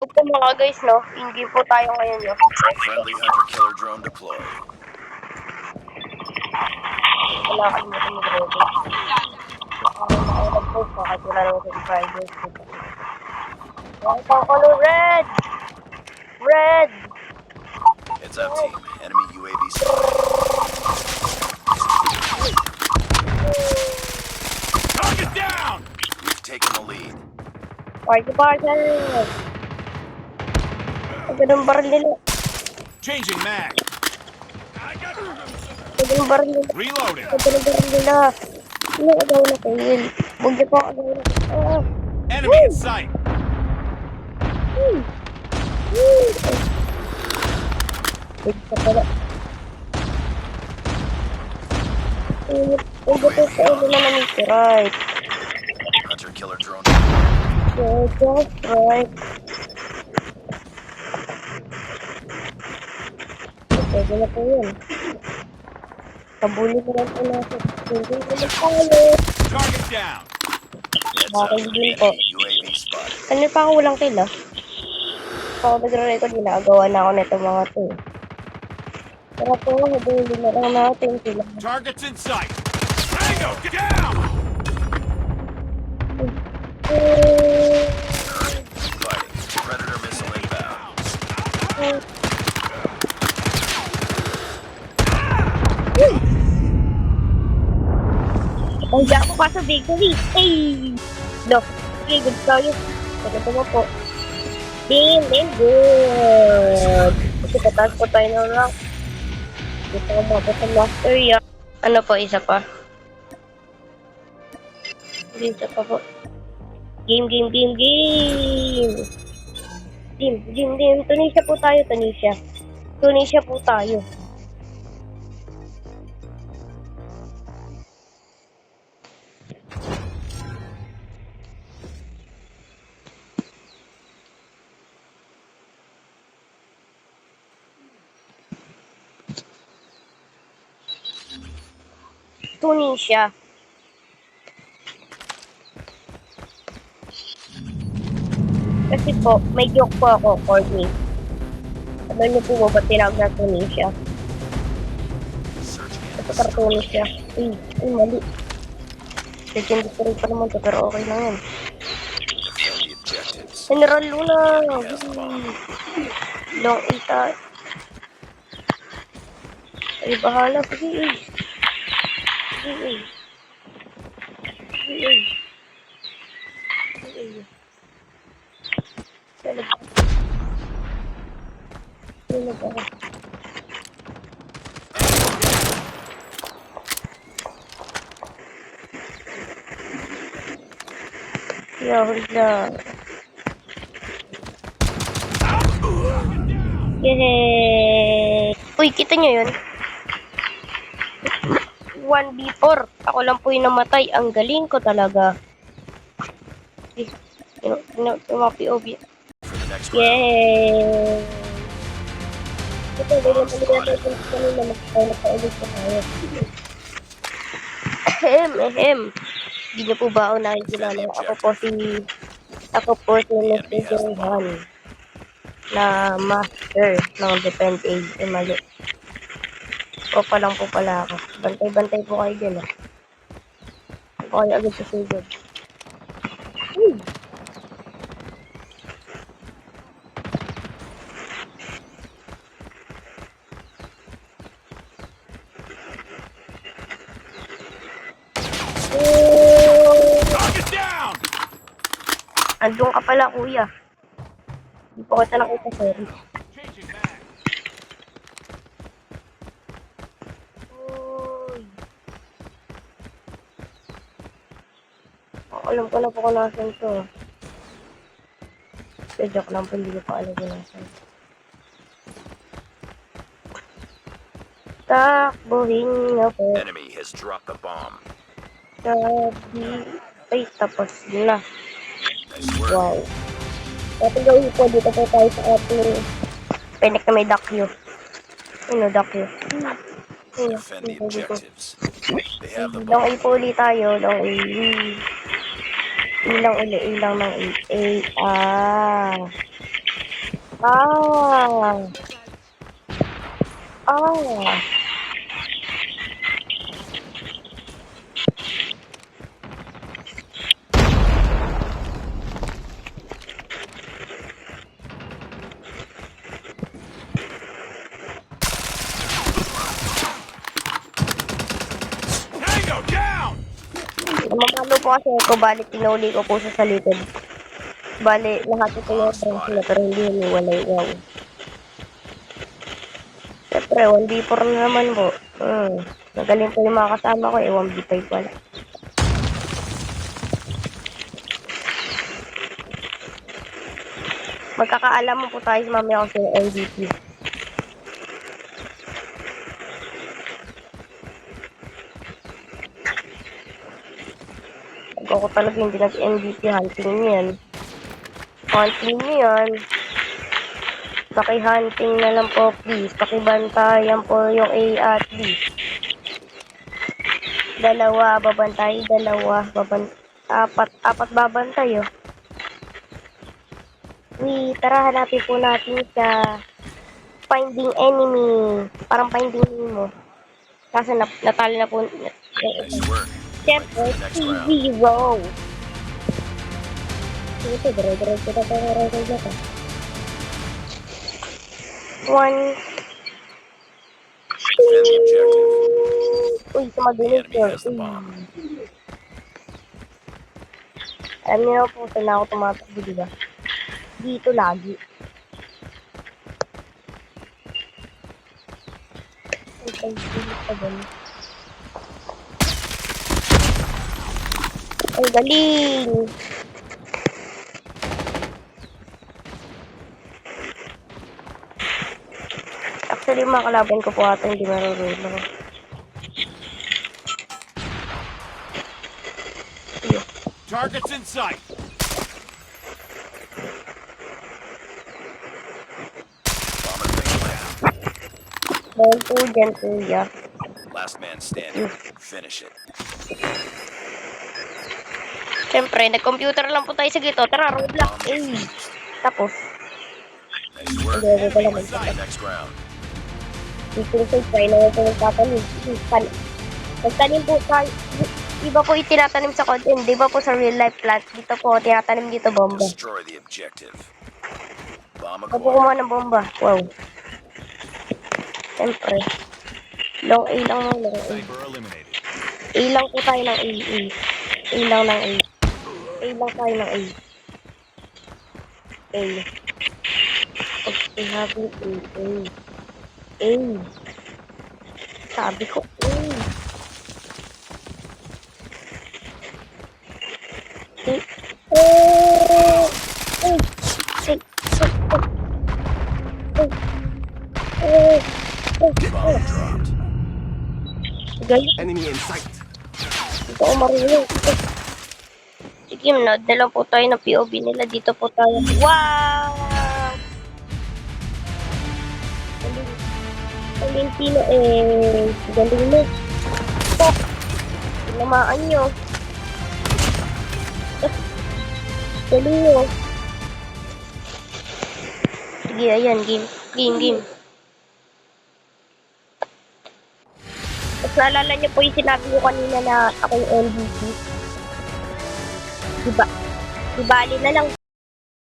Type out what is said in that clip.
Ito mga guys, no? In-game po tayo ngayon, no? Friendly hunter-killer drone deployed. Wala kalimutan mag-ready. Naka-post ko kahit wala naman subscribers. Wow, pang red! Red! Heads up, team. Enemy UAV spotted. Target down! We've taken the lead. Party party! Ang ganun baril nila. Changing mag. Ang ganun baril nila. Reloading. Ang ganun baril nila. Ano agaw na kayo? Huwag niyo po agaw na kayo. Enemy in sight. Wait ka pala. Ang gato sa ilo na namin si right. Hunter-killer drone. Just right. Pwede na po yun. Kabuli ko lang po natin. Hindi ko na tayo. Target down. Heads Bakit up. din po? UAV spotted. Ano pa ako walang kill ah? Ako nagre-record, ginagawa na ako nito mga to. Pero po, huli na lang natin sila. Targets in sight. Tango, get down! Fighting. Predator missile inbound. Ang diyan ako pa sa victory. Hey! No. Okay, good tayo. Pagkata mo po. Din, good. Kasi pataas po tayo ng rank. Dito ko mga sa master yan. Ano po, isa pa? Isa pa po. Game. Game. Tunisia po tayo, Tunisia. Tunisia po tayo. Tunisia. Kasi po, may joke po ako, Courtney. Ano niyo po ba tinawag na Tunisia? Ito para Tunisia. Ay, mali. Legendary pa naman to, pero okay lang yan. Defend the objectives. General Luna! Long ita. Ay, bahala. Sige, eh. Yahula. Yay! Uy, kita nyo yun? 1v4. Ako lang po yung namatay. Ang galing ko talaga. Yung mga POV. For the next round. Yay! Ito, ganyan talaga natin kanina magpapaulit ko tayo. Hindi niyo po ba ako nakikilala? Ako po si Mr. Johan na master ng Defend Aid. Mali. O pa lang po pala ako. Bantay-bantay po kayo dyan ah. Ako kayo agad sa sugod. Target down! Andun ka pala, kuya. Hindi po kita nakita, sorry. Changing mag. Uy. Alam ko na po kung nasan to. Joke lang po, hindi ko pa alam kung nasan. Takbuhin ako. Enemy has dropped the bomb. Sabi. Ay, tapos na. Nice work. Wow. Ating gawin po, dito po tayo sa ating penek na may dakyo. Ano, dakyo? Defend the objectives. They have the Long bomb. A po ulit tayo. Long A. Ilang ng A. Ah. Ah. Tango down! Mamalo po kasi ako, bali tinuli ko po siya sa likod. Bali, lahat ito yung branch niya, pero hindi humiwalay. Wow. Siyempre, 1v4 na naman po. Magaling po yung mga kasama ko, 1v5 wala. Magkakaalam mo po tayo sa mamaya ko sa MVP. Pag ako talaga hindi nag-MVP, hunting niyo yan. Hunting niyo yan. Paki-hunting na lang po, please. Pakibantayan po yung A at B. Dalawa, babantay. Dalawa, apat babantay, oh. Tara, hanapin po natin sa finding enemy. Parang finding mo. Kasi natalo na po. Nice work. Siyempre, For the next round. 3-0. Sige, dire-diretso na tayo. One. Defend the objective. Uy, The sumadinig enemy yun. has the bomb. Alam niyo na po, saan na ako tumatakbo, diba? Dito lagi. Ay, pa dun. Ang galing! Actually, mga kalaban ko po ata hindi marurunong. Targets in sight. Bomber plane down. Dahil po dyan, kuya. Last man standing. Finish it. Siyempre, nag-computer lang po tayo sa gito. Tara, roadblock. Bomb Eh. defused. Tapos, Nice work. hindi ko lang Next round. Ising try na po magtatanim. Nagtanim po tayo. Iba po itinatanim sa content. Di ba po sa real life plant? Dito po, tinatanim dito bomba. Destroy the objective. Bomb Ako po acquired. kumuha ng bomba. Wow. Siyempre. Long A lang mo. Long A. Sniper eliminated. A lang po tayo ng A. A lang ng A. A lang tayo ng A. A. Okay, habi A. A. Sabi ko A. A. Oh! A. Bomb dropped. Galing. Enemy in sight. Dito ako marunong. Sige, nod na lang po tayo ng POV nila. Dito po tayo. Wow! Galing. Valentino galing mo. Oh! Tinamaan nyo. Galing nyo. Sige, ayan. Game. Tapos naalala niyo po yung sinabi ko kanina na ako yung MVP. Diba? Di bali na lang